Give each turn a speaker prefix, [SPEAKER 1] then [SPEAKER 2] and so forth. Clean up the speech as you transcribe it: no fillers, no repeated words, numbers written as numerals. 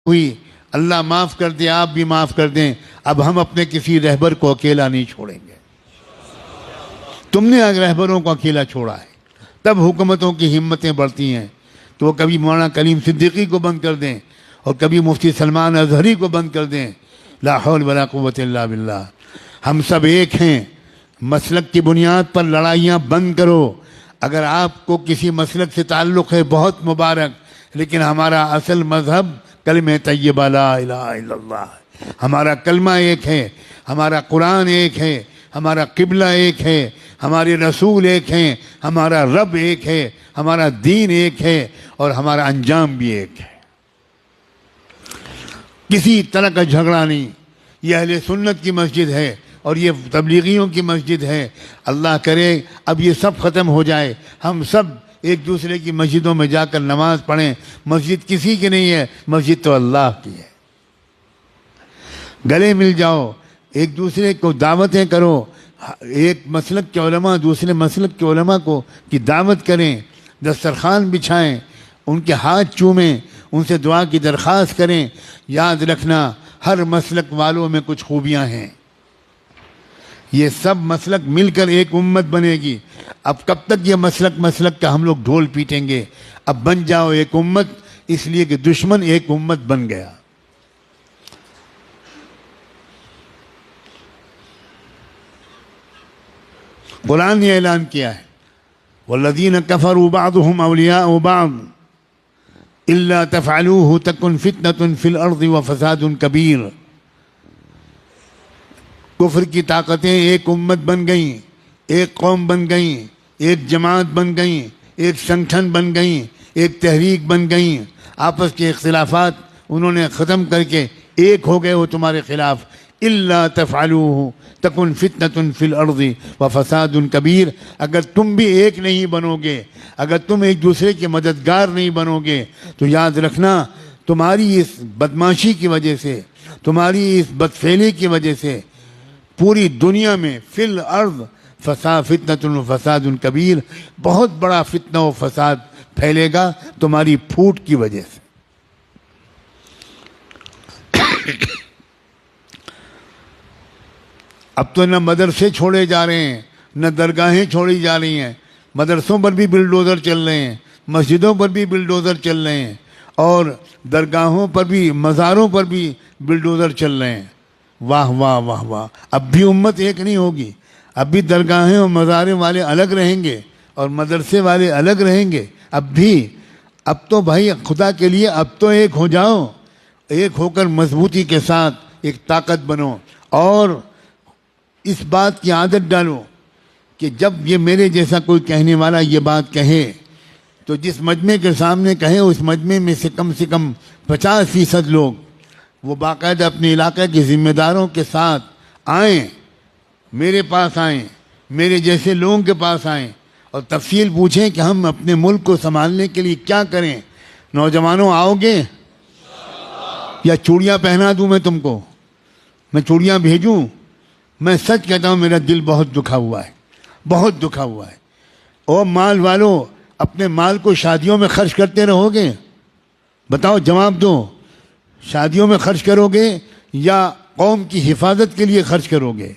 [SPEAKER 1] ہوئی، اللہ معاف کر دے، آپ بھی معاف کر دیں، اب ہم اپنے کسی رہبر کو اکیلا نہیں چھوڑیں گے۔ تم نے رہبروں کو اکیلا چھوڑا ہے، تب حکومتوں کی ہمتیں بڑھتی ہیں، تو وہ کبھی مولانا کلیم صدیقی کو بند کر دیں اور کبھی مفتی سلمان اظہری کو بند کر دیں۔ لا حول ولا قوت الا باللہ۔ ہم سب ایک ہیں، مسلک کی بنیاد پر لڑائیاں بند کرو۔ اگر آپ کو کسی مسلک سے تعلق ہے بہت مبارک، لیکن ہمارا اصل مذہب کلمہ طیبہ لا الہ الا اللہ، ہمارا کلمہ ایک ہے، ہمارا قرآن ایک ہے، ہمارا قبلہ ایک ہے، ہمارے رسول ایک ہیں، ہمارا رب ایک ہے، ہمارا دین ایک ہے، اور ہمارا انجام بھی ایک ہے۔ کسی طرح کا جھگڑا نہیں۔ یہ اہل سنت کی مسجد ہے اور یہ تبلیغیوں کی مسجد ہے۔ اللہ کرے اب یہ سب ختم ہو جائے، ہم سب ایک دوسرے کی مسجدوں میں جا کر نماز پڑھیں۔ مسجد کسی کی نہیں ہے، مسجد تو اللہ کی ہے۔ گلے مل جاؤ، ایک دوسرے کو دعوتیں کرو، ایک مسلک کے علماء دوسرے مسلک کے علماء کو کی دعوت کریں، دسترخوان بچھائیں، ان کے ہاتھ چومیں، ان سے دعا کی درخواست کریں۔ یاد رکھنا ہر مسلک والوں میں کچھ خوبیاں ہیں، یہ سب مسلک مل کر ایک امت بنے گی۔ اب کب تک یہ مسلک کا ہم لوگ ڈھول پیٹیں گے؟ اب بن جاؤ ایک امت، اس لیے کہ دشمن ایک امت بن گیا۔ قرآن نے اعلان کیا ہے والذین کفروا بعضهم اولیاء بعض الا تفعلوه تکن فتنة فی الارض وفساد کبیر۔ کفر کی طاقتیں ایک امت بن گئیں، ایک قوم بن گئیں، ایک جماعت بن گئیں، ایک سنگٹھن بن گئیں، ایک تحریک بن گئیں۔ آپس کے اختلافات انہوں نے ختم کر کے ایک ہو گئے وہ تمہارے خلاف۔ الا تفعلوه تکن فتنة فی الارض وفساد کبیر۔ اگر تم بھی ایک نہیں بنو گے، اگر تم ایک دوسرے کے مددگار نہیں بنو گے، تو یاد رکھنا تمہاری اس بدماشی کی وجہ سے، تمہاری اس بدفعلی کی وجہ سے پوری دنیا میں فی الارض فتنة و فساد کبیر، بہت بڑا فتنہ و فساد پھیلے گا تمہاری پھوٹ کی وجہ سے۔ اب تو نہ مدرسے چھوڑے جا رہے ہیں، نہ درگاہیں چھوڑی جا رہی ہیں، مدرسوں پر بھی بلڈوزر چل رہے ہیں، مسجدوں پر بھی بلڈوزر چل رہے ہیں، اور درگاہوں پر بھی، مزاروں پر بھی بلڈوزر چل رہے ہیں۔ واہ واہ واہ واہ۔ اب بھی امت ایک نہیں ہوگی، اب بھی درگاہیں اور مزاریں والے الگ رہیں گے اور مدرسے والے الگ رہیں گے۔ اب تو بھائی خدا کے لیے اب تو ایک ہو جاؤ، ایک ہو کر مضبوطی کے ساتھ ایک طاقت بنو، اور اس بات کی عادت ڈالو کہ جب یہ میرے جیسا کوئی کہنے والا یہ بات کہے تو جس مجمع کے سامنے کہے اس مجمع میں سے کم 50% لوگ وہ باقاعدہ اپنے علاقے کے ذمہ داروں کے ساتھ آئیں، میرے پاس آئیں، میرے جیسے لوگوں کے پاس آئیں اور تفصیل پوچھیں کہ ہم اپنے ملک کو سنبھالنے کے لیے کیا کریں۔ نوجوانوں آؤ گے یا چوڑیاں پہنا دوں میں تم کو؟ میں چوڑیاں بھیجوں؟ میں سچ کہتا ہوں میرا دل بہت دکھا ہوا ہے، بہت دکھا ہوا ہے۔ اور مال والوں اپنے مال کو شادیوں میں خرچ کرتے رہو گے؟ بتاؤ، جواب دو۔ شادیوں میں خرچ کرو گے یا قوم کی حفاظت کے لیے خرچ کرو گے؟